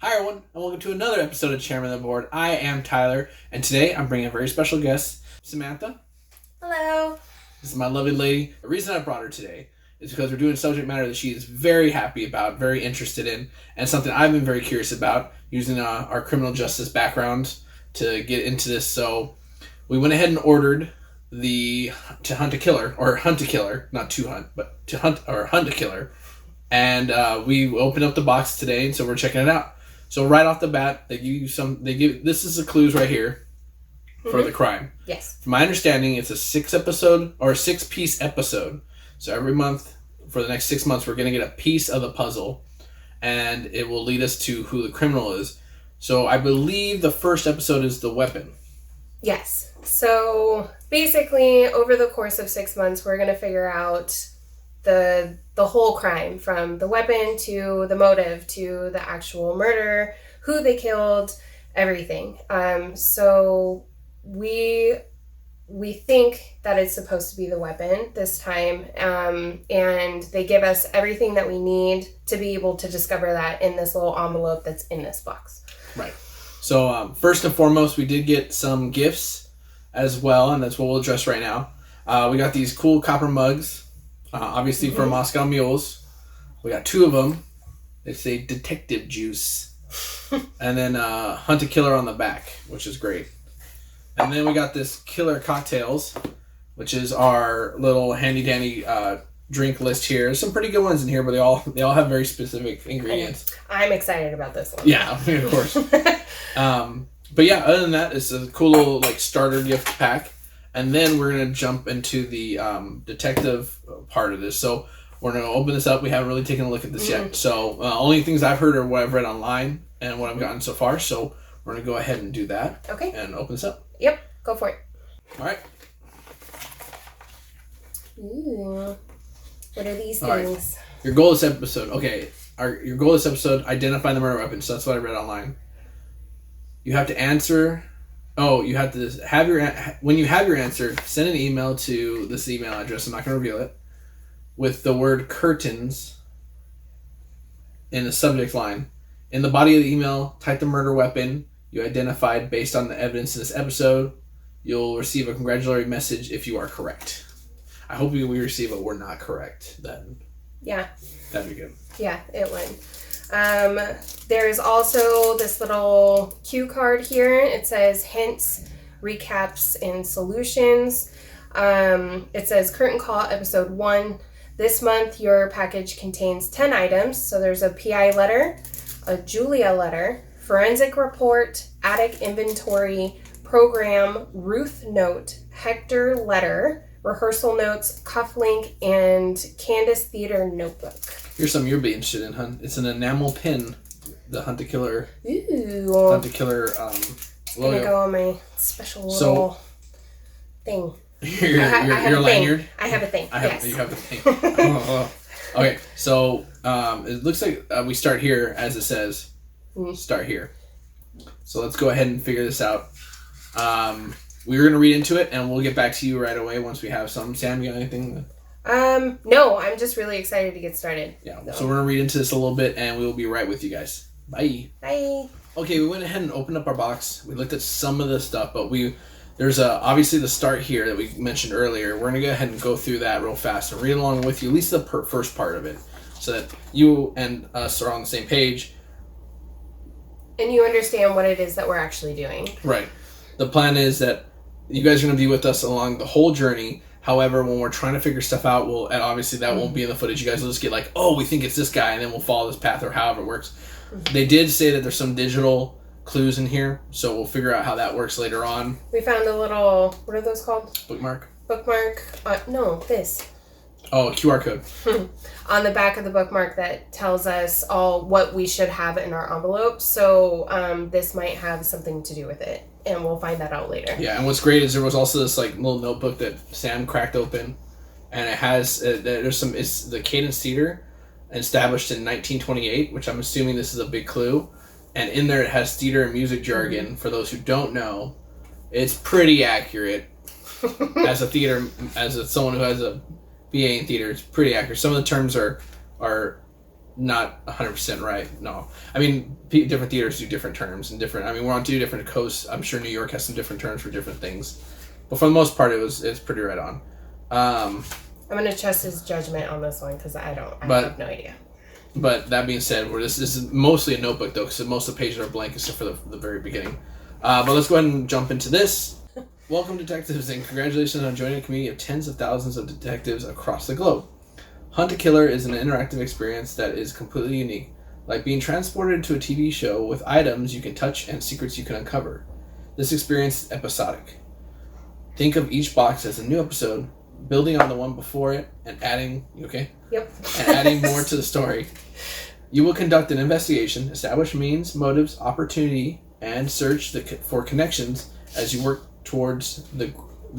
Hi everyone, and welcome to another episode of Chairmen of the Board. I am Tyler, and today I'm bringing a very special guest, Samantha. Hello. This is my lovely lady. The reason I brought her today is because we're doing a subject matter that she is very happy about, very interested in, and something I've been very curious about, using our criminal justice background to get into this. So we went ahead and ordered the To Hunt a Killer, or Hunt a Killer, not to hunt, but to hunt, or Hunt a Killer. And we opened up the box today, and so we're checking it out. So right off the bat, this is the clues right here for the crime. Yes. From my understanding, it's a 6-piece episode. So every month, for the next 6 months, we're going to get a piece of the puzzle, and it will lead us to who the criminal is. So I believe the first episode is the weapon. Yes. So basically, over the course of 6 months, we're going to figure out the whole crime, from the weapon to the motive to the actual murder, who they killed, everything. So we think that it's supposed to be the weapon this time, and they give us everything that we need to be able to discover that in this little envelope that's in this box. Right. So first and foremost, we did get some gifts as well, and that's what we'll address right now. We got these cool copper mugs. Obviously for Moscow Mules. We got 2 of them. They say detective juice. And then Hunt a Killer on the back, which is great. And then we got this killer cocktails, which is our little handy dandy drink list here. There's some pretty good ones in here, but they all have very specific ingredients. I'm excited about this one. Yeah, of course. But yeah, other than that, it's a cool little starter gift pack. And then we're going to jump into the detective part of this. So we're going to open this up. We haven't really taken a look at this yet. So only things I've heard are what I've read online and what I've gotten so far. So we're going to go ahead and do that. Okay. And open this up. Yep. Go for it. All right. Ooh. What are these All things? Right. Your goal this episode. Okay. Your goal this episode, identify the murder weapon. So that's what I read online. You have to answer... Oh, you have to have when you have your answer, send an email to this email address. I'm not going to reveal it. With the word curtains in the subject line. In the body of the email, type the murder weapon you identified based on the evidence in this episode. You'll receive a congratulatory message if you are correct. I hope we receive a we're not correct then. Yeah. That'd be good. Yeah, it would. There's also this little cue card here. It says hints, recaps, and solutions. It says curtain call episode 1. This month your package contains 10 items. So there's a PI letter, a Julia letter, forensic report, attic inventory, program, Ruth note, Hector letter, rehearsal notes, cufflink, and Cadence Theatre notebook. Here's something you'll be interested in, hun. It's an enamel pin. The Hunt a Killer. Ooh. Hunt a Killer logo. It's gonna go on my special little thing. Your lanyard? I have a thing. Yes. You have a thing. Okay, so it looks like we start here as it says. Start here. So let's go ahead and figure this out. We're going to read into it, and we'll get back to you right away once we have some. Sam, you got anything? No, I'm just really excited to get started. Yeah, so we're going to read into this a little bit, and we'll be right with you guys. Bye. Bye. Okay, we went ahead and opened up our box. We looked at some of the stuff, but there's obviously the start here that we mentioned earlier. We're going to go ahead and go through that real fast and read along with you, at least the first part of it, so that you and us are on the same page. And you understand what it is that we're actually doing. Right. The plan is that you guys are going to be with us along the whole journey. However, when we're trying to figure stuff out, and obviously that won't be in the footage. You guys will just get like, oh, we think it's this guy, and then we'll follow this path or however it works. They did say that there's some digital clues in here, so we'll figure out how that works later on. We found a little, what are those called? Bookmark? No, this. Oh, a QR code. On the back of the bookmark that tells us all what we should have in our envelope. So this might have something to do with it, and we'll find that out later. Yeah, and what's great is there was also this little notebook that Sam cracked open, and it has it's the Cadence Theatre, established in 1928, which I'm assuming this is a big clue. And in there it has theater and music jargon. For those who don't know, it's pretty accurate. As someone who has a BA in theater, it's pretty accurate. Some of the terms are not 100% right. No, I mean different theaters do different terms and different. I mean we're on 2 different coasts. I'm sure New York has some different terms for different things, but for the most part it's pretty right on. I'm gonna trust his judgment on this one because I have no idea. But that being said, this is mostly a notebook though, because most of the pages are blank except for the very beginning. But let's go ahead and jump into this. Welcome, detectives, and congratulations on joining a community of tens of thousands of detectives across the globe. Hunt a Killer is an interactive experience that is completely unique, like being transported to a TV show with items you can touch and secrets you can uncover. This experience is episodic. Think of each box as a new episode, building on the one before it and adding... You okay? Yep. And adding more to the story. You will conduct an investigation, establish means, motives, opportunity, and search for connections as you work towards the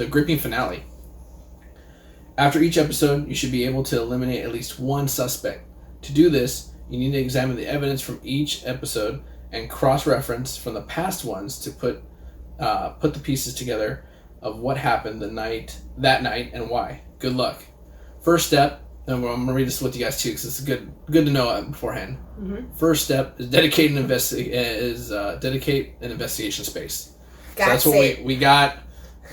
gripping finale. After each episode, you should be able to eliminate at least one suspect. To do this, you need to examine the evidence from each episode and cross-reference from the past ones to put the pieces together of what happened that night and why. Good luck. First step, and I'm going to read this with you guys too because it's good to know it beforehand. Mm-hmm. First step is dedicate an investigation space. So that's what we got.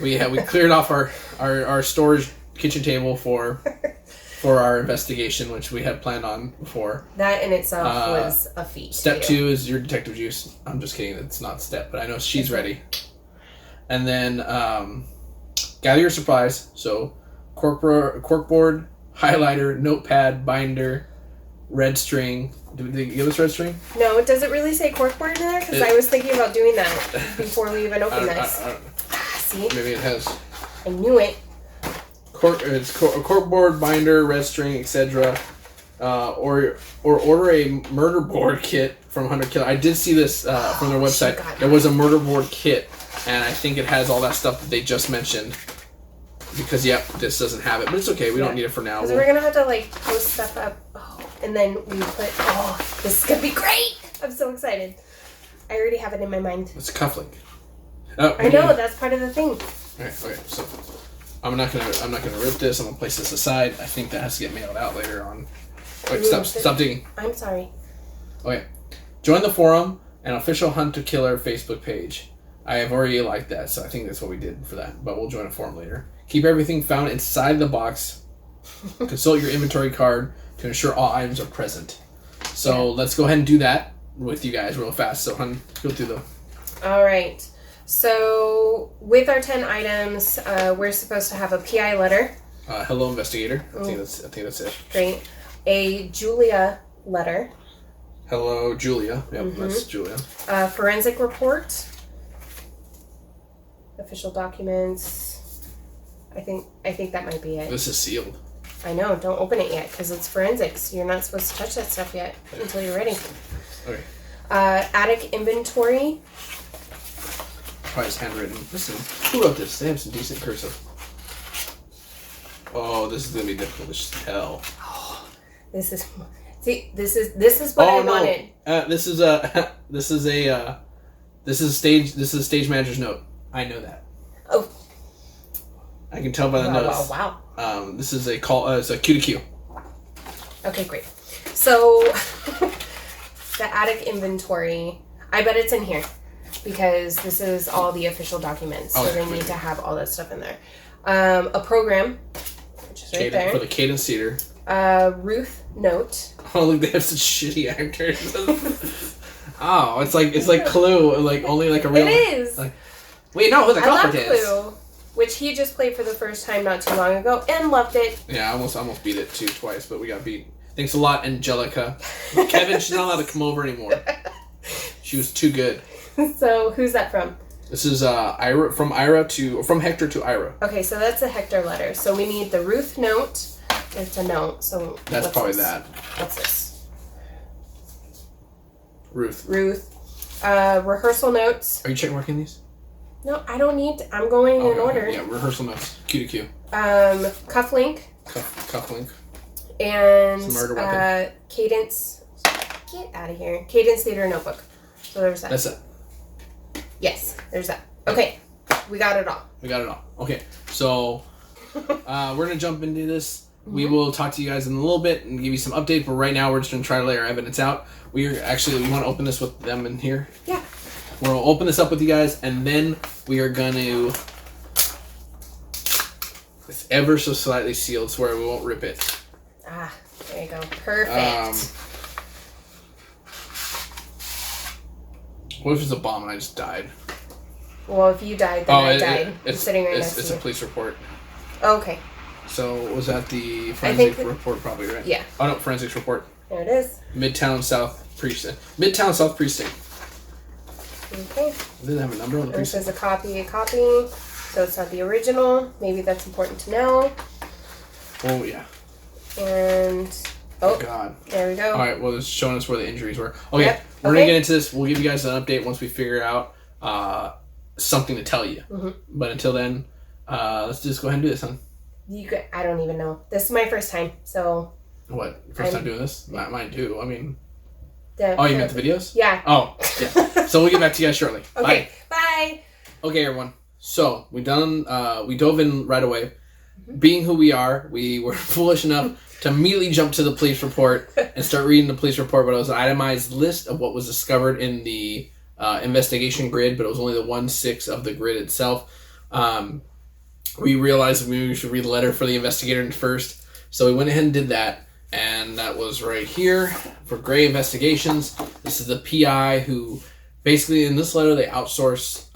We cleared off our storage kitchen table for our investigation, which we had planned on before. That in itself was a feat. Step 2 is your detective juice. I'm just kidding. It's not step, but I know she's ready. And then gather your supplies. So corkboard, highlighter, notepad, binder, red string. Did they give us red string? No, does it really say corkboard in there? Because I was thinking about doing that before we even opened this. See? Maybe it has. I knew it. It's corkboard, binder, red string, etc. Or order a murder board kit from Hunt a Killer. I did see this from their website. There was a murder board kit, and I think it has all that stuff that they just mentioned. Because this doesn't have it, but it's okay. We don't need it for now. Because we're gonna have to post stuff up, and then we put. This is gonna be great! I'm so excited. I already have it in my mind. It's a cufflink. I know that's part of the thing. Okay. So I'm not gonna rip this. I'm gonna place this aside. I think that has to get mailed out later on. Wait, stop digging. I'm sorry. Okay. Join the forum and official Hunt a Killer Facebook page. I have already liked that, so I think that's what we did for that. But we'll join a forum later. Keep everything found inside the box. Consult your inventory card to ensure all items are present. So let's go ahead and do that with you guys real fast. So, hun, go through them. All right. So with our 10 items, we're supposed to have a PI letter. Hello, investigator. I think that's it. Great. A Julia letter. Hello, Julia. Yep, that's Julia. Forensic report. Official documents. I think that might be it. This is sealed. I know. Don't open it yet because it's forensics. You're not supposed to touch that stuff yet until you're ready. Okay. Attic inventory. Probably it's handwritten. Listen, who wrote this? They have some decent cursive. Oh, this is gonna be difficult as hell. Oh, this is what I wanted. This is stage manager's note. I know that. Oh. I can tell by the notes. Wow. This is a call. It's a Q to Q. Okay, great. So the attic inventory. I bet it's in here because this is all the official documents. So they need to have all that stuff in there. A program, which is right there for the Cadence Theatre. Ruth note. Oh, look, they have such shitty actors. Oh, it's like Clue, only a real. It is. Wait, no, who the culprit is? Clue, which he just played for the first time not too long ago and loved it. Yeah, I almost beat it twice, but we got beat. Thanks a lot, Angelica. Kevin, she's not allowed to come over anymore. She was too good. So who's that from? This is from Hector to Ira. Okay, so that's a Hector letter. So we need the Ruth note. It's a note, so that's probably that. What's this? Ruth. Rehearsal notes. Are you check marking these? No, I don't need to. I'm going in order. Yeah, rehearsal notes. Q to Q. Cufflink. Cufflink. And murder weapon. Cadence. Get out of here. Cadence Theatre notebook. So there's that. That's it. Yes, there's that. Okay, we got it all. Okay, so we're gonna jump into this. We will talk to you guys in a little bit and give you some update. But right now, we're just going to try to lay our evidence out. We want to open this with them in here. Yeah. We'll open this up with you guys, and then we are going to. It's ever so slightly sealed, so we won't rip it. Ah, there you go. Perfect. What if it's a bomb and I just died? Well, if you died, then I died. It's sitting right next to you. It's a police report. Okay. So was that the forensic report, probably, right? Yeah. Oh no, forensics report. There it is. Midtown South Precinct. Midtown South Precinct. Okay. Didn't have a number on the precinct. This is a copy. So it's not the original. Maybe that's important to know. Oh yeah. And oh God. There we go. All right. Well, it's showing us where the injuries were. Okay. Yep. We're gonna get into this. We'll give you guys an update once we figure out something to tell you. Mm-hmm. But until then, let's just go ahead and do this, huh? I don't even know. This is my first time, so. What? First time doing this? Mine too. I mean. You meant the videos? Yeah. Oh, yeah. So we'll get back to you guys shortly. Okay. Bye. Okay, everyone. So we dove in right away. Mm-hmm. Being who we are, we were foolish enough to immediately jump to the police report and start reading the police report. But it was an itemized list of what was discovered in the investigation grid, but it was only the 1/6 of the grid itself. We realized we should read the letter for the investigator first, so we went ahead and did that. And that was right here for Gray Investigations. This is the PI who, basically in this letter, they outsource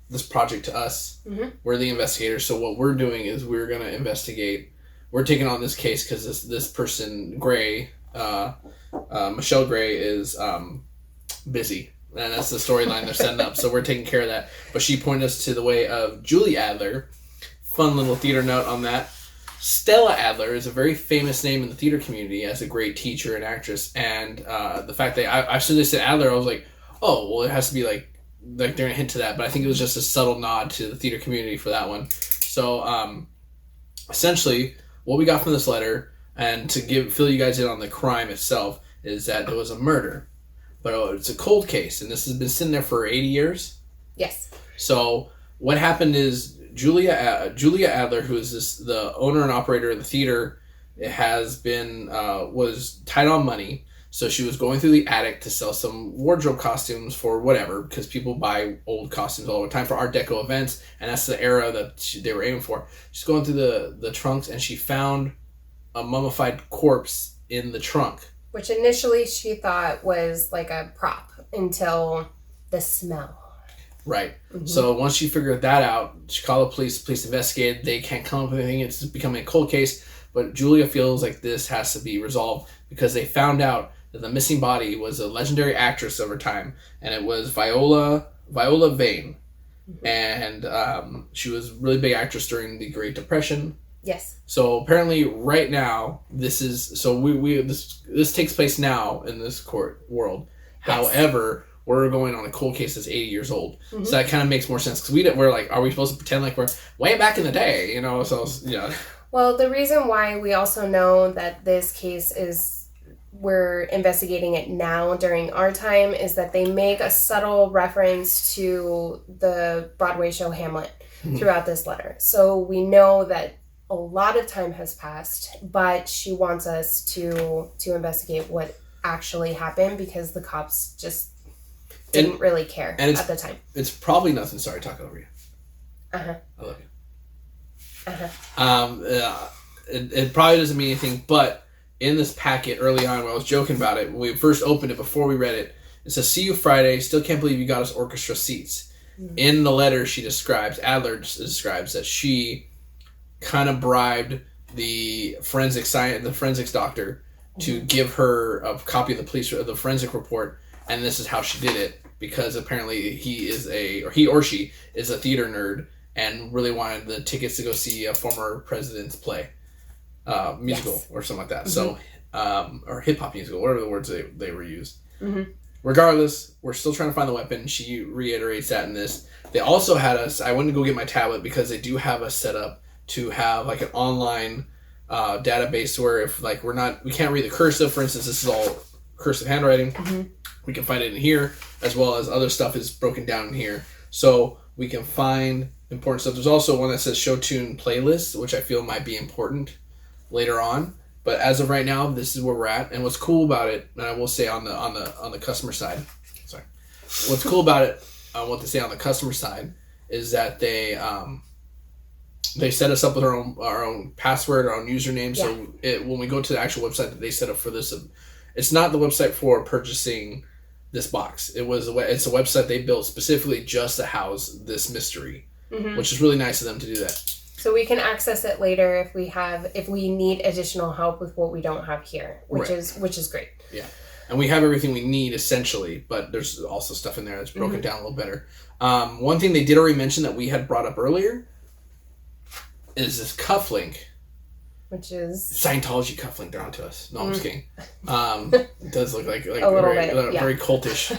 this project to us. Mm-hmm. We're the investigators. So what we're doing is we're going to investigate. We're taking on this case because this person, Gray, Michelle Gray, is busy. And that's the storyline they're setting up. So we're taking care of that. But she pointed us to the way of Julie Adler. Fun little theater note on that. Stella Adler is a very famous name in the theater community as a great teacher and actress, and the fact that as soon as they said Adler, I was like, oh, well, it has to be like they're gonna hint to that, but I think it was just a subtle nod to the theater community for that one. So essentially, what we got from this letter, and to fill you guys in on the crime itself, is that there was a murder, but it's a cold case, and this has been sitting there for 80 years. Yes. So what happened is. Julia Adler, who is the owner and operator of the theater, was tight on money, so she was going through the attic to sell some wardrobe costumes for whatever, because people buy old costumes all the time for Art Deco events, and that's the era that they were aiming for. She's going through the trunks, and she found a mummified corpse in the trunk, which initially she thought was like a prop until the smell. Right. Mm-hmm. So once she figured that out, she called the police. The police investigated. They can't come up with anything. It's becoming a cold case. But Julia feels like this has to be resolved because they found out that the missing body was a legendary actress over time, and it was Viola Vane. Mm-hmm. And she was a really big actress during the Great Depression. Yes. So apparently, right now, this takes place now in this court world. Yes. However, we're going on a cold case that's 80 years old. Mm-hmm. So that kind of makes more sense because we're like, are we supposed to pretend like we're way back in the day? You know, so yeah. Well, the reason why we also know that this case we're investigating it now during our time is that they make a subtle reference to the Broadway show Hamlet throughout this letter. So we know that a lot of time has passed, but she wants us to investigate what actually happened because the cops just didn't really care at the time. It's probably nothing. Sorry, talk over you. Uh-huh. I love you. Uh-huh. It probably doesn't mean anything, but in this packet early on when I was joking about it, when we first opened it before we read it, it says, "See you Friday. Still can't believe you got us orchestra seats." Mm-hmm. In the letter Adler describes that she kind of bribed the forensics doctor to give her a copy of the forensic report. And this is how she did it, because apparently he or she is a theater nerd and really wanted the tickets to go see a former president's play, musical, yes, or something like that. Mm-hmm. So, or hip hop musical, whatever the words they were used. Mm-hmm. Regardless, we're still trying to find the weapon. She reiterates that in this. They also had us. I went to go get my tablet because they do have us set up to have like an online database where if like we can't read the cursive. For instance, this is all cursive handwriting. Mm-hmm. We can find it in here, as well as other stuff is broken down in here. So we can find important stuff. There's also one that says show tune playlist, which I feel might be important. later on. But as of right now, this is where we're at. And what's cool about it, and I will say on the customer side, sorry, what's cool about it, what they say on the customer side, is that they set us up with our own password, our own username. So when we go to the actual website that they set up for this, it's not the website for purchasing this box. It's a website they built specifically just to house this mystery, which is really nice of them to do that. So we can access it later if we need additional help with what we don't have here, which is great. Yeah. And we have everything we need essentially, but there's also stuff in there that's broken down a little better. One thing they did already mention that we had brought up earlier is this cufflink. Which is Scientology cufflink they're onto us. No, I'm just kidding. It does look like a little very cultish.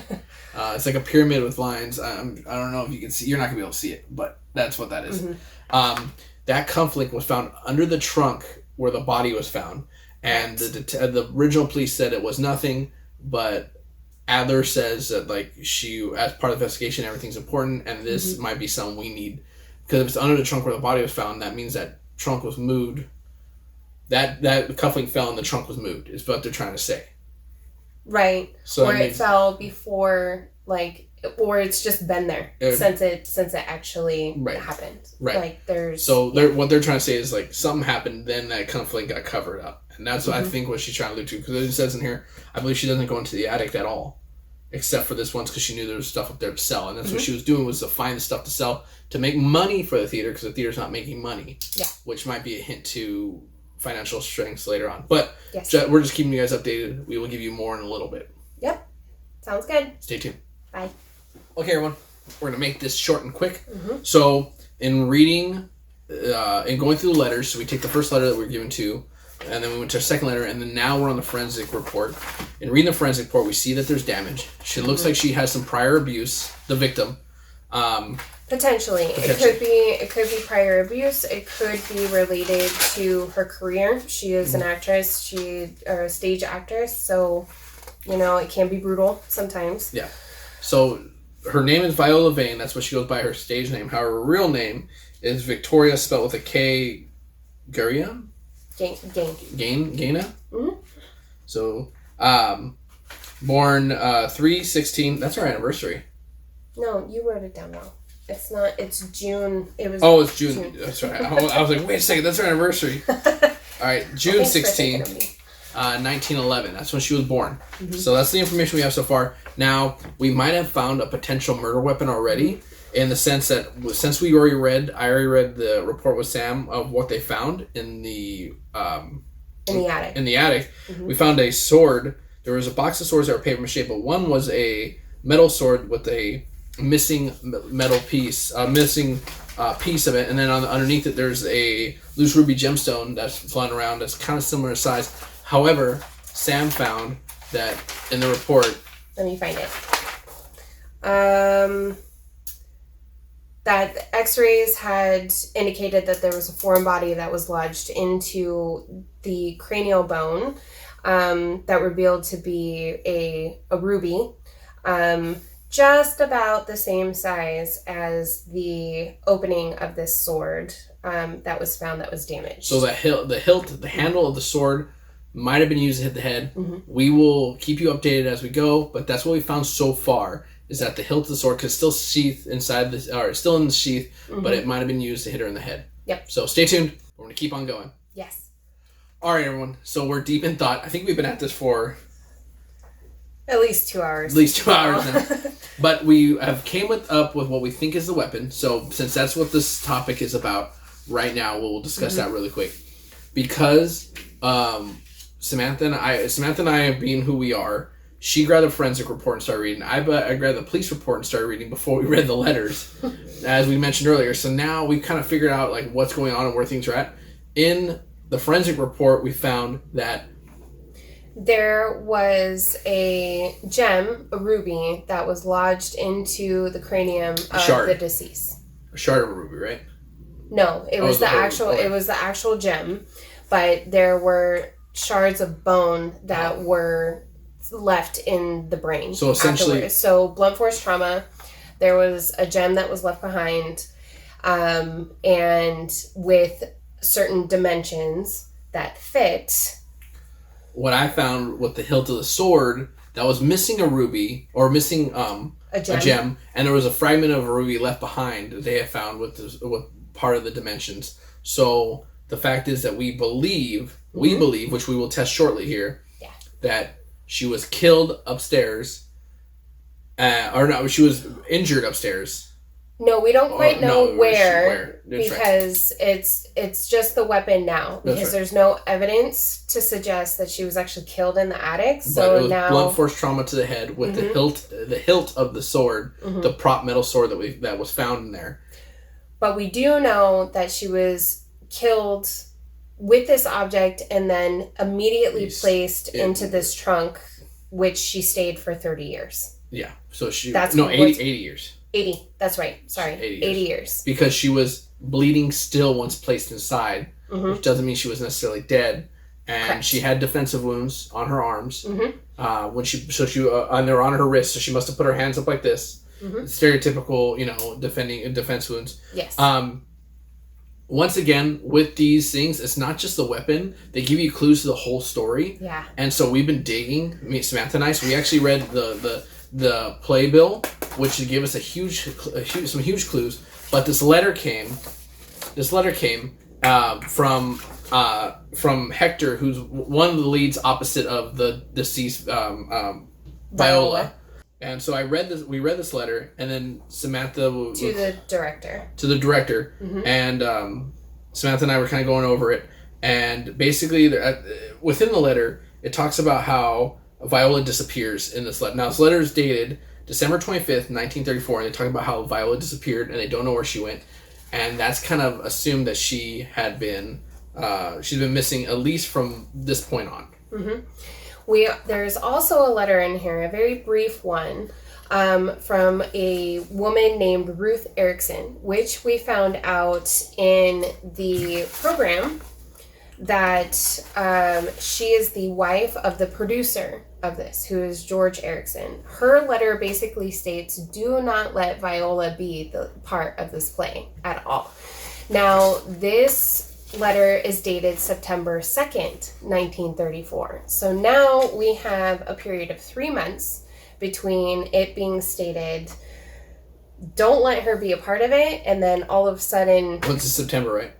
It's like a pyramid with lines. I don't know if you can see. You're not gonna be able to see it, but that's what that is. That cufflink was found under the trunk where the body was found, and the original police said it was nothing, but Adler says that she, as part of the investigation, everything's important, and this might be something we need, because if it's under the trunk where the body was found, that means that trunk was moved. That cufflink fell and the trunk was moved, is what they're trying to say. Right. So it fell before, or it's just been there since it actually happened. Right. What they're trying to say is something happened, then that cufflink got covered up, and that's what I think what she's trying to allude to, because it says in here, I believe she doesn't go into the attic at all, except for this once, because she knew there was stuff up there to sell, and that's what she was doing, was to find the stuff to sell to make money for the theater, because the theater's not making money. Yeah. Which might be a hint to financial strengths later on. But we're just keeping you guys updated. We will give you more in a little bit. Yep. Sounds good. Stay tuned. Bye. Okay, everyone. We're going to make this short and quick. So, in reading and going through the letters, so we take the first letter that we were given to, and then we went to our second letter, and then now we're on the forensic report. In reading the forensic report, we see that there's damage. She looks like she has some prior abuse, the victim. Potentially. It could be prior abuse. It could be related to her career. She is an actress. Or a stage actress. So, it can be brutal sometimes. Yeah. So her name is Viola Vane. That's what she goes by, her stage name. However, her real name is Victoria, spelled with a K. Guria? Gaina? So, born 3/16. That's our anniversary. No, you wrote it down wrong. It's not. It's June. It's June. That's right. I was like, wait a second. That's our anniversary. All right, June 16, 1911. That's when she was born. So that's the information we have so far. Now, we might have found a potential murder weapon already, in the sense that since I already read the report with Sam of what they found in the attic. In the attic, we found a sword. There was a box of swords that were paper mache, but one was a metal sword with a missing metal piece, piece of it, and then underneath it there's a loose ruby gemstone that's flying around that's kind of similar size. However, Sam found that in the report. Let me find it. That X-rays had indicated that there was a foreign body that was lodged into the cranial bone that revealed to be a ruby. Just about the same size as the opening of this sword that was found that was damaged. So the handle of the sword might have been used to hit the head. We will keep you updated as we go, but that's what we found so far, is that the hilt of the sword could still sheath inside this, or still in the sheath, but it might have been used to hit her in the head. Yep. So stay tuned. We're going to keep on going. Yes. All right, everyone. So we're deep in thought. I think we've been at this for at least 2 hours. At least 2 hours now. But we have came up with what we think is the weapon. So since that's what this topic is about right now, we'll discuss that really quick. Because Samantha and I, being who we are, she grabbed a forensic report and started reading. I grabbed the police report and started reading before we read the letters, as we mentioned earlier. So now we've kind of figured out what's going on and where things are at. In the forensic report, we found that there was a gem, a ruby, that was lodged into the cranium of the deceased. A shard of a ruby, right? No, it was the actual. Okay. It was the actual gem, but there were shards of bone that were left in the brain. So essentially, blunt force trauma. There was a gem that was left behind, and with certain dimensions. that fit. What I found with the hilt of the sword that was missing a ruby or missing a gem, and there was a fragment of a ruby left behind that they had found with part of the dimensions. So the fact is that we believe, which we will test shortly here, that she was killed upstairs, she was injured upstairs. No, we don't quite know where because it's just the weapon now, because there's no evidence to suggest that she was actually killed in the attic. So but it was now blunt force trauma to the head with the hilt of the sword, the prop metal sword that was found in there. But we do know that she was killed with this object and then immediately placed into this trunk, which she stayed for 30 years. Yeah, so 80 years. 80, that's right. Sorry, 80 years. Because she was bleeding still once placed inside, which doesn't mean she was necessarily dead. And she had defensive wounds on her arms. They were on her wrists, so she must have put her hands up like this. Stereotypical, defense wounds. Yes. Once again, with these things, it's not just the weapon. They give you clues to the whole story. Yeah. And so we've been digging. Samantha and I. So we actually read the playbill, which gave us some huge clues. But this letter came from Hector, who's one of the leads opposite of the deceased Viola. And so we read this letter, and then Samantha to the director, and Samantha and I were kind of going over it, and basically within the letter it talks about how Viola disappears in this letter. Now this letter is dated December 25th, 1934, and they talk about how Viola disappeared and they don't know where she went, and that's kind of assumed that she's been missing at least from this point on. There's also a letter in here, a very brief one, from a woman named Ruth Erickson, which we found out in the program that she is the wife of the producer of this, who is George Erickson. Her letter basically states, do not let Viola be the part of this play at all. Now, this letter is dated September 2nd, 1934. So now we have a period of 3 months between it being stated, don't let her be a part of it, and then all of a sudden... What's the September, right?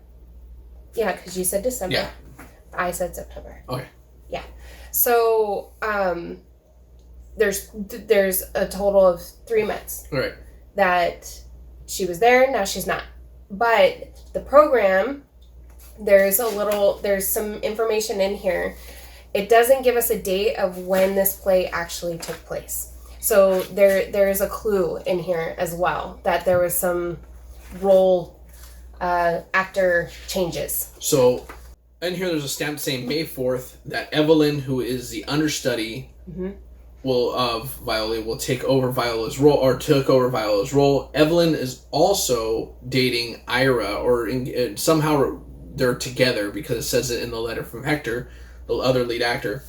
Yeah, because you said December. Yeah. I said September. Okay. Yeah. So there's a total of 3 months. Right. That she was there, now she's not. But the program... There's some information in here. It doesn't give us a date of when this play actually took place. So there's a clue in here as well that there was some role actor changes. So in here there's a stamp saying May 4th that Evelyn, who is the understudy of Viola, will take over Viola's role, or took over Viola's role. Evelyn is also dating Ira, or somehow they're together because it says it in the letter from Hector, the other lead actor.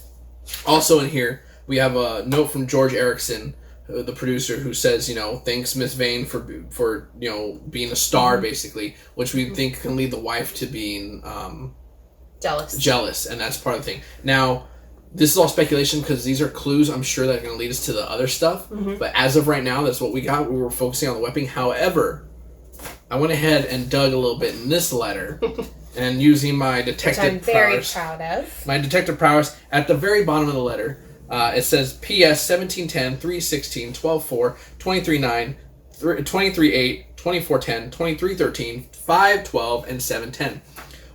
Also in here, we have a note from George Erickson, the producer, who says, thanks Miss Vane for being a star, basically, which we think can lead the wife to being jealous, and that's part of the thing. Now, this is all speculation because these are clues I'm sure that are going to lead us to the other stuff, but as of right now, that's what we got. We were focusing on the weapon. However, I went ahead and dug a little bit in this letter. And using my detective prowess. Which I'm very proud of. My detective prowess. At the very bottom of the letter, it says PS 1710, 316, 12-4, 23-9, 23-8, 24-10, 23-13, 5-12, and 7-10.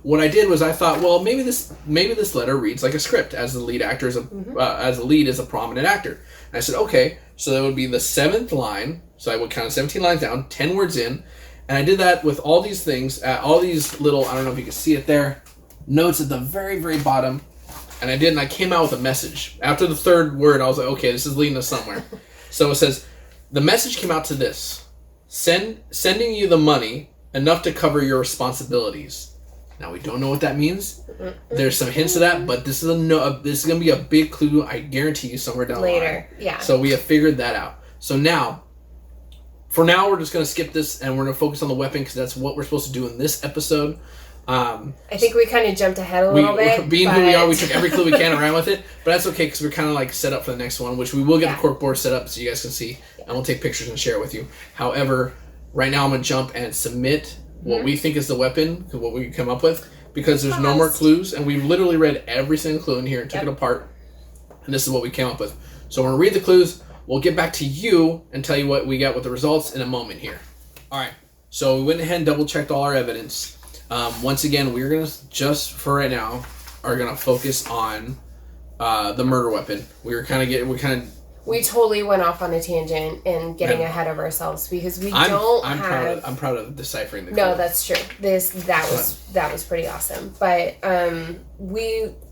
What I did was I thought, well, maybe this letter reads like a script, as the lead actor is as the lead is a prominent actor. And I said, okay, so that would be the 7th line. So I would count 17 lines down, 10 words in. And I did that with all these things, all these little, I don't know if you can see it there, notes at the very, very bottom. And I came out with a message. After the 3rd word, I was like, okay, this is leading us somewhere. So it says, the message came out to this: sending you the money enough to cover your responsibilities. Now, we don't know what that means. There's some hints of that, but this is going to be a big clue, I guarantee you, somewhere down the line. Later, yeah. So we have figured that out. So for now, we're just going to skip this, and we're going to focus on the weapon, because that's what we're supposed to do in this episode. I think we kind of jumped ahead a little bit. Being who we are, we took every clue we can and ran with it. But that's okay because we're kind of like set up for the next one, which we will get the cork board set up so you guys can see, and we'll take pictures and share it with you. However, right now I'm going to jump and submit what we think is the weapon, what we come up with, because there's no more clues, and we've literally read every single clue in here and took it apart, and this is what we came up with. So we're going to read the clues. We'll get back to you and tell you what we got with the results in a moment here. All right. So we went ahead and double-checked all our evidence. Once again, we're going to, just for right now, are going to focus on the murder weapon. We totally went off on a tangent and getting ahead of ourselves because I'm proud of deciphering the clue. No, that's true. That was pretty awesome. But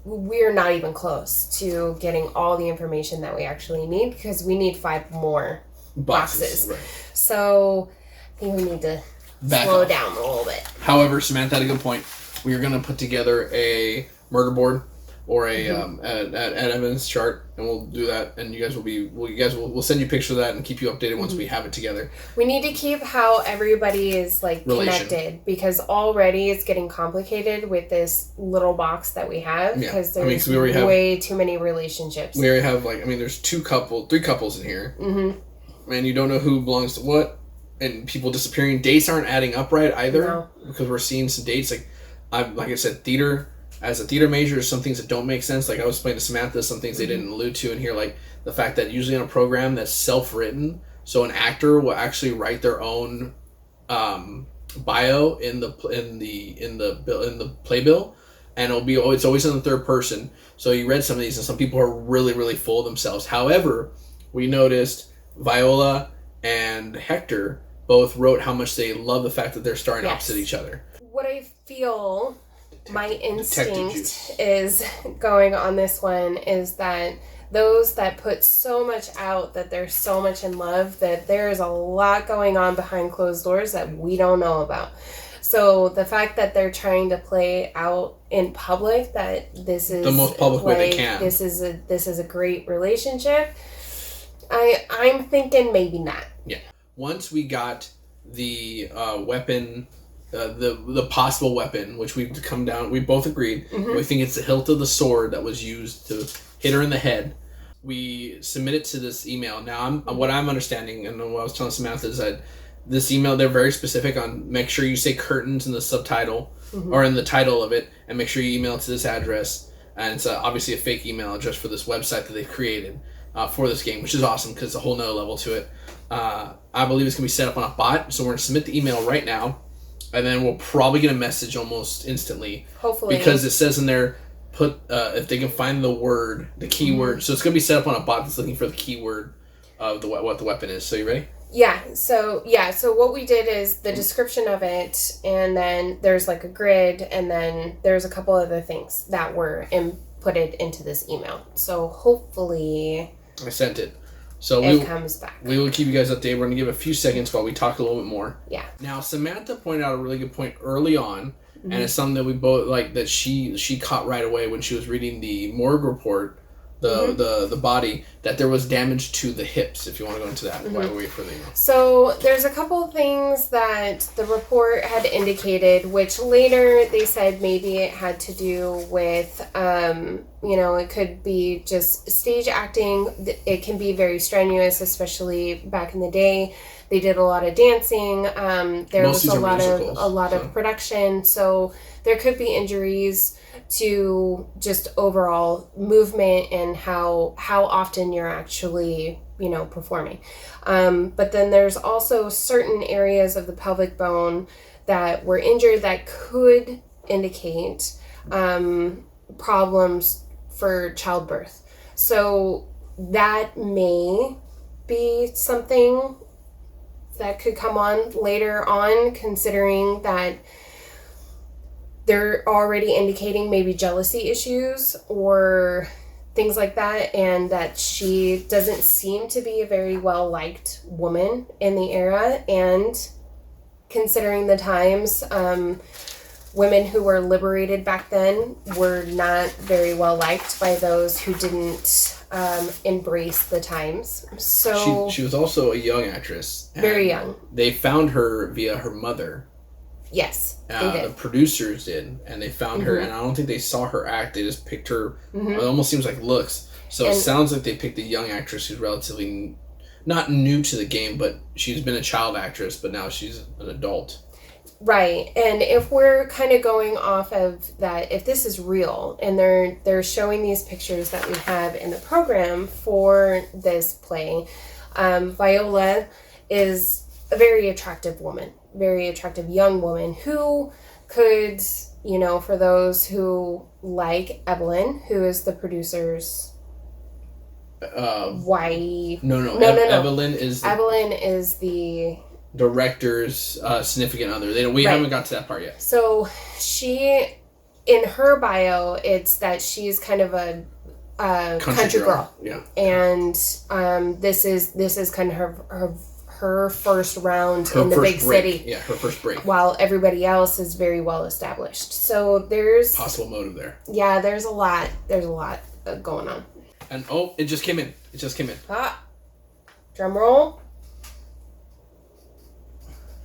we're not even close to getting all the information that we actually need because we need 5 more boxes. Right. So I think we need to slow down a little bit. However, Samantha had a good point. We are going to put together a murder board or a an evidence chart, and we'll do that. And you guys we'll send you pictures of that and keep you updated once we have it together. We need to keep how everybody is like connected because already it's getting complicated with this little box that we have because there's way too many relationships. We already have there's 3 couples in here. Mm-hmm. And you don't know who belongs to what. And people disappearing. Dates aren't adding up right either because we're seeing some dates. Like I said, theater, as a theater major, there's some things that don't make sense. Like I was explaining to Samantha, some things they didn't allude to in here, like the fact that usually in a program that's self-written, so an actor will actually write their own bio in the playbill, and it's always in the third person. So you read some of these, and some people are really, really full of themselves. However, we noticed Viola and Hector both wrote how much they love the fact that they're starring opposite each other. What I feel my instinct is going on this one is that those that put so much out, that they're so much in love, that there is a lot going on behind closed doors that we don't know about. So the fact that they're trying to play out in public that this is the most public way they can. This is a great relationship. I'm thinking maybe not. Yeah. Once we got the weapon, the possible weapon, which we've come down, we both agreed. Mm-hmm. We think it's the hilt of the sword that was used to hit her in the head. We submit it to this email. Now, what I'm understanding, and what I was telling Samantha is that this email, they're very specific on make sure you say curtains in the subtitle or in the title of it, and make sure you email it to this address. And it's obviously a fake email address for this website that they've created for this game, which is awesome because it's a whole nother level to it. I believe it's going to be set up on a bot, so we're going to submit the email right now, and then we'll probably get a message almost instantly. Hopefully. Because it says in there, if they can find the keyword. So it's going to be set up on a bot that's looking for the keyword of what the weapon is. So you ready? Yeah. So what we did is the description of it, and then there's like a grid, and then there's a couple other things that were inputted into this email. So hopefully I sent it. So it comes back. We will keep you guys updated. We're going to give a few seconds while we talk a little bit more. Yeah. Now, Samantha pointed out a really good point early on, and it's something that we both like that she caught right away when she was reading the morgue report, the body, that there was damage to the hips. If you want to go into that, while we wait for the email. So there's a couple of things that the report had indicated, which later they said maybe it had to do with, it could be just stage acting. It can be very strenuous, especially back in the day. They did a lot of dancing. There was a lot of production. So there could be injuries to just overall movement and how often you're actually, performing. But then there's also certain areas of the pelvic bone that were injured that could indicate problems for childbirth. So that may be something that could come on later on, considering that they're already indicating maybe jealousy issues or things like that, and that she doesn't seem to be a very well-liked woman in the era. And considering the times, women who were liberated back then were not very well-liked by those who didn't embrace the times. So she was also a young actress. Very young. They found her via her mother Yes, they The did. producers did, and they found her, and I don't think they saw her act. They just picked her. It almost seems like looks. So it sounds like they picked a young actress who's relatively not new to the game, but she's been a child actress, but now she's an adult. Right. And if we're kind of going off of that, if this is real and they're showing these pictures that we have in the program for this play, Viola is a very attractive woman, very attractive young woman who could, you know, for those who like Evelyn, who is the producer's wife. No. Evelyn is the director's significant other. We haven't got to that part yet. So she, in her bio, it's that she's kind of a country girl. Yeah. And this is kind of her first round in the big break. city. Yeah, her first break. While everybody else is very well established. So there's possible motive there. Yeah, there's a lot going on. And it just came in. Drum roll.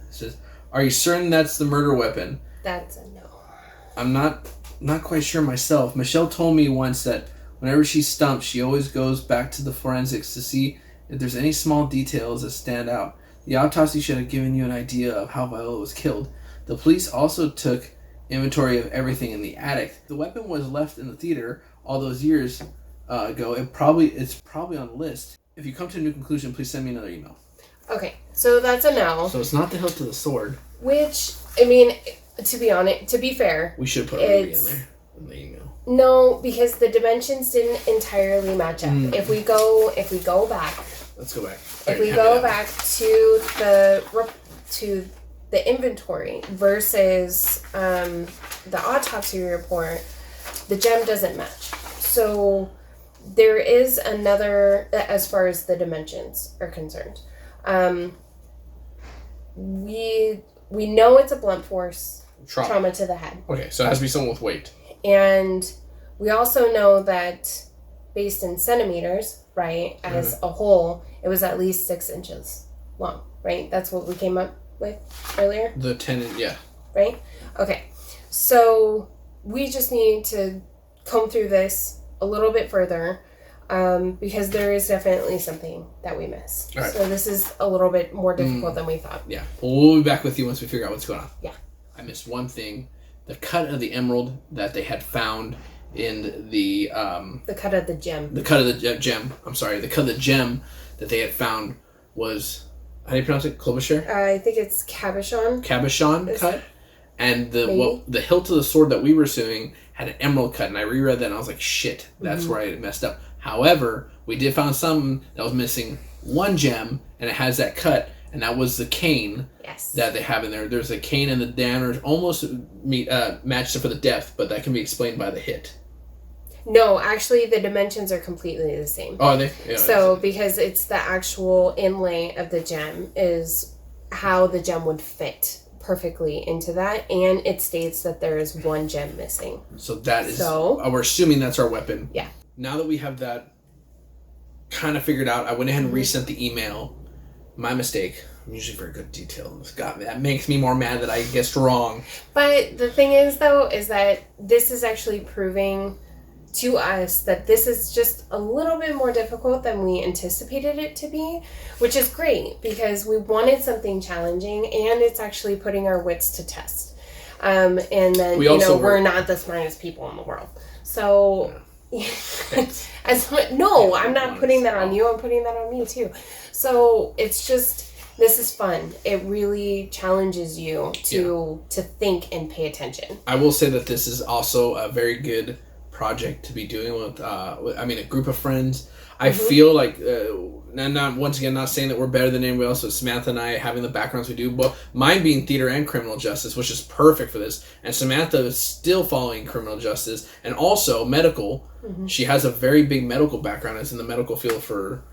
It says, "Are you certain that's the murder weapon?" That's a no. I'm not quite sure myself. Michelle told me once that whenever she's stumped, she always goes back to the forensics to see if there's any small details that stand out. The autopsy should have given you an idea of how Viola was killed. The police also took inventory of everything in the attic. The weapon was left in the theater all those years ago. It's probably on the list. If you come to a new conclusion, please send me another email. Okay, so that's a no. So it's not the hilt to the sword. Which, I mean, to be fair, we should put a in there in the email. No, because the dimensions didn't entirely match up. If we go back, let's go back. If we go back to the inventory versus the autopsy report, the gem doesn't match. So there is another, as far as the dimensions are concerned. We know it's a blunt force trauma to the head. Okay, so it has to be someone with weight. And we also know that based in centimeters, right, as a whole, it was at least 6 inches long, right? That's what we came up with earlier? The 10, yeah. Right? Okay. So we just need to comb through this a little bit further because there is definitely something that we missed. Right. So this is a little bit more difficult than we thought. Yeah. Well, we'll be back with you once we figure out what's going on. Yeah. I missed one thing. The cut of the emerald that they had found in the... the cut of the gem. The cut of the gem. I'm sorry. The cut of the gem that they had found was... How do you pronounce it? Klobuchar? I think it's cabochon. Cabochon cut. And the hilt of the sword that we were suing had an emerald cut. And I reread that and I was like, shit, that's where I messed up. However, we did find something that was missing one gem, and it has that cut, and that was the cane that they have in there. There's a cane and the diameter almost matched up for the depth, but that can be explained by the hit. No, actually, the dimensions are completely the same. Oh, are they? Yeah, so, because it's the actual inlay of the gem is how the gem would fit perfectly into that, and it states that there is one gem missing. So that is... we're assuming that's our weapon. Yeah. Now that we have that kind of figured out, I went ahead and resent the email. My mistake. I'm usually very good at detail. That makes me more mad that I guessed wrong. But the thing is, though, is that this is actually proving to us that this is just a little bit more difficult than we anticipated it to be, which is great because we wanted something challenging, and it's actually putting our wits to test. And then, we're not the smartest people in the world. So... Yeah. I'm not putting that on you. I'm putting that on me too. So it's just, this is fun. It really challenges you to think and pay attention. I will say that this is also a very good project to be doing with a group of friends. I feel like, and not saying that we're better than anybody else, but Samantha and I having the backgrounds we do, but mine being theater and criminal justice, which is perfect for this, and Samantha is still following criminal justice, and also medical. She has a very big medical background, is in the medical field for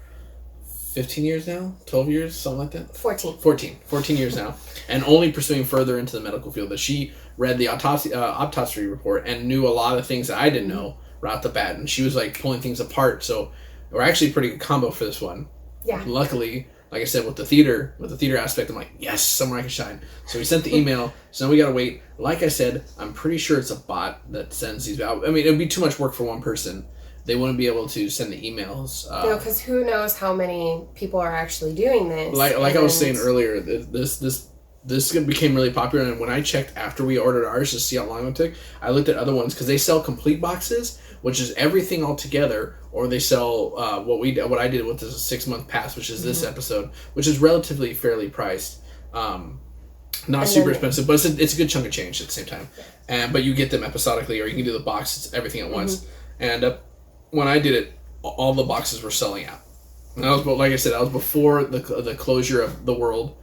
15 years now? 12 years? Something like that? 14 years now, and only pursuing further into the medical field. That she read the autopsy report and knew a lot of things that I didn't know right off the bat, and she was like pulling things apart, so... We're actually a pretty good combo for this one. Yeah. Luckily, like I said, with the theater aspect, I'm like, yes, somewhere I can shine. So we sent the email. So now we got to wait. Like I said, I'm pretty sure it's a bot that sends these out. I mean, it would be too much work for one person. They wouldn't be able to send the emails. No, because who knows how many people are actually doing this. Like I was saying earlier, this became really popular. And when I checked after we ordered ours to see how long it took, I looked at other ones because they sell complete boxes, which is everything all together, or they sell what I did with this 6-month pass, which is this episode, which is relatively fairly priced. Not super expensive, but it's a good chunk of change at the same time. But you get them episodically, or you can do the box, it's everything at once. And when I did it, all the boxes were selling out. And I was, like I said, I was before the closure of the world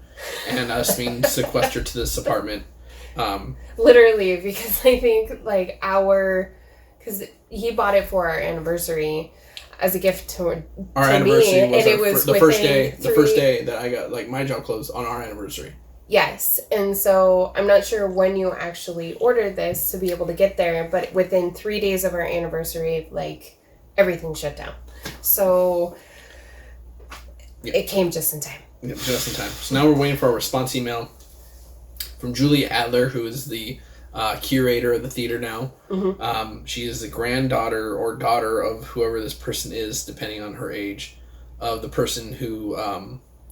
and us being sequestered to this apartment. Literally, because I think because he bought it for our anniversary as a gift to our anniversary me, was and it was the first day. The first day that I got my job closed on our anniversary. Yes, and so I'm not sure when you actually ordered this to be able to get there, but within 3 days of our anniversary, everything shut down. So it came just in time. Yeah, just in time. So now we're waiting for a response email from Julie Adler, who is the curator of the theater now. She is the granddaughter or daughter of whoever this person is, depending on her age, of the person who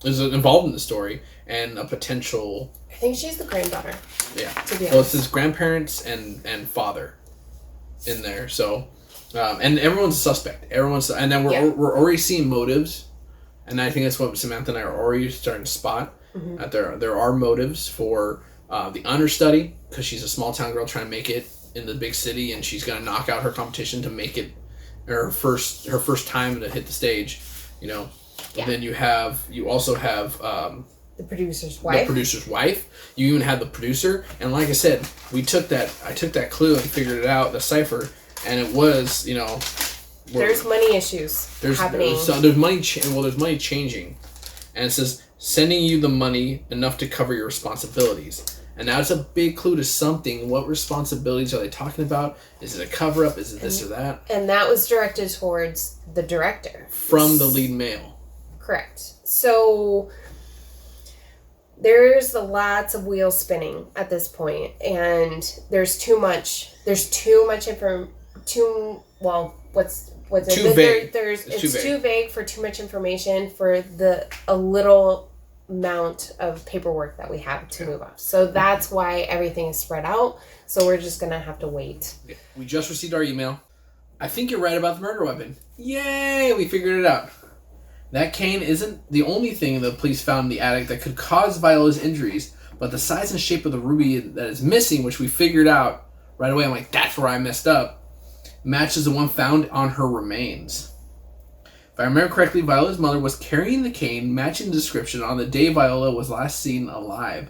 is involved in the story and a potential... I think she's the granddaughter. Yeah. To be honest. Well, it's his grandparents and father in there. So, and everyone's a suspect. And then we're already seeing motives. And I think that's what Samantha and I are already starting to spot. That there are motives for the understudy, because she's a small town girl trying to make it in the big city, and she's going to knock out her competition to make it her first time to hit the stage, Yeah. Then you also have the producer's wife. You even have the producer, and like I said, I took that clue and figured it out, the cipher, and it was there's money issues happening. There's money. There's money changing, and it says sending you the money enough to cover your responsibilities. And that's a big clue to something. What responsibilities are they talking about? Is it a cover up? Is it this or that? And that was directed towards the director from the lead male. Correct. So there's lots of wheels spinning at this point, and there's too much information. What's too vague. It's too vague for too much information for a little amount of paperwork that we have to move off. So that's why everything is spread out. So we're just gonna have to wait. Yeah. We just received our email. I think you're right about the murder weapon. Yay! We figured it out. That cane isn't the only thing the police found in the attic that could cause Viola's injuries, but the size and shape of the ruby that is missing, which we figured out right away. I'm like, that's where I messed up. Matches the one found on her remains. If I remember correctly, Viola's mother was carrying the cane, matching the description on the day Viola was last seen alive.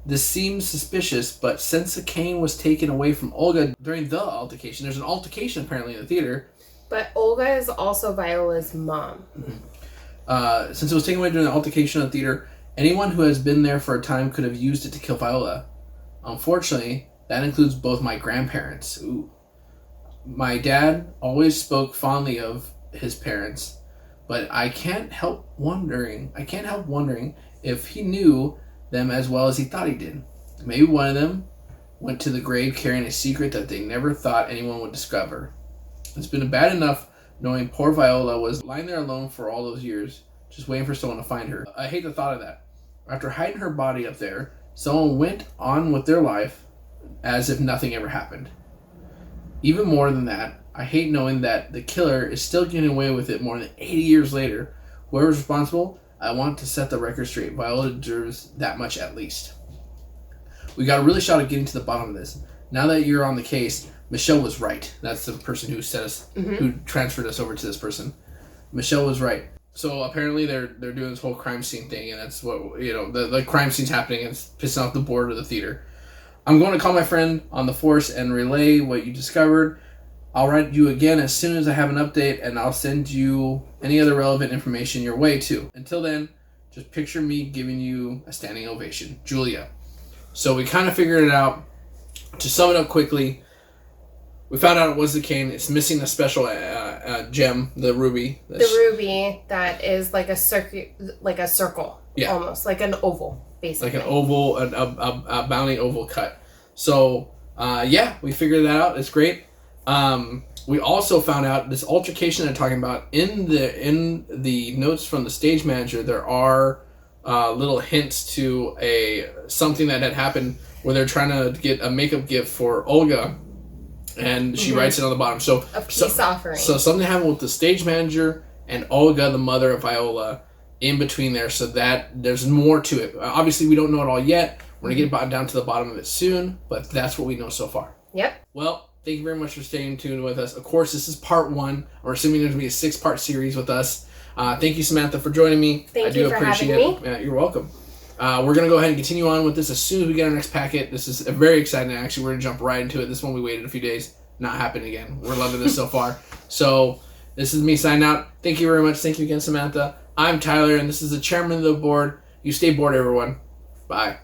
This seems suspicious, but since the cane was taken away from Olga during the altercation, there's an altercation apparently in the theater. But Olga is also Viola's mom. Since it was taken away during the altercation in the theater, anyone who has been there for a time could have used it to kill Viola. Unfortunately, that includes both my grandparents. Ooh. My dad always spoke fondly of his parents, but I can't help wondering if he knew them as well as he thought he did. Maybe one of them went to the grave carrying a secret that they never thought anyone would discover. It's been bad enough knowing poor Viola was lying there alone for all those years, just waiting for someone to find her. I hate the thought of that. After hiding her body up there, someone went on with their life as if nothing ever happened. Even more than that, I hate knowing that the killer is still getting away with it more than 80 years later. Whoever's responsible, I want to set the record straight. Viola deserves that much at least. We got a really shot at getting to the bottom of this. Now that you're on the case, Michelle was right. That's the person who set us, who transferred us over to this person. Michelle was right. So apparently they're doing this whole crime scene thing, and that's what, the crime scene's happening, and it's pissing off the board of the theater. I'm going to call my friend on the force and relay what you discovered. I'll write you again as soon as I have an update, and I'll send you any other relevant information your way too. Until then, just picture me giving you a standing ovation. Julia. So we kind of figured it out. To sum it up quickly, we found out it was the cane. It's missing a special gem, the ruby. The ruby that is like a circle, yeah, almost like an oval, basically. Like an oval, a bounty oval cut. So we figured that out. It's great. We also found out this altercation they're talking about in the notes from the stage manager. There are little hints to something that had happened where they're trying to get a makeup gift for Olga, and she writes it on the bottom. So a peace offering. So something happened with the stage manager and Olga, the mother of Viola, in between there. So that there's more to it. Obviously, we don't know it all yet. We're gonna get down to the bottom of it soon, but that's what we know so far. Yep. Well, thank you very much for staying tuned with us. Of course, this is part 1. We're assuming there's going to be a 6-part series with us. Thank you, Samantha, for joining me. Thank you for having me. Yeah, you're welcome. We're going to go ahead and continue on with this as soon as we get our next packet. This is very exciting. Actually, we're going to jump right into it. This one we waited a few days. Not happening again. We're loving this so far. So this is me signing out. Thank you very much. Thank you again, Samantha. I'm Tyler, and this is the chairman of the board. You stay bored, everyone. Bye.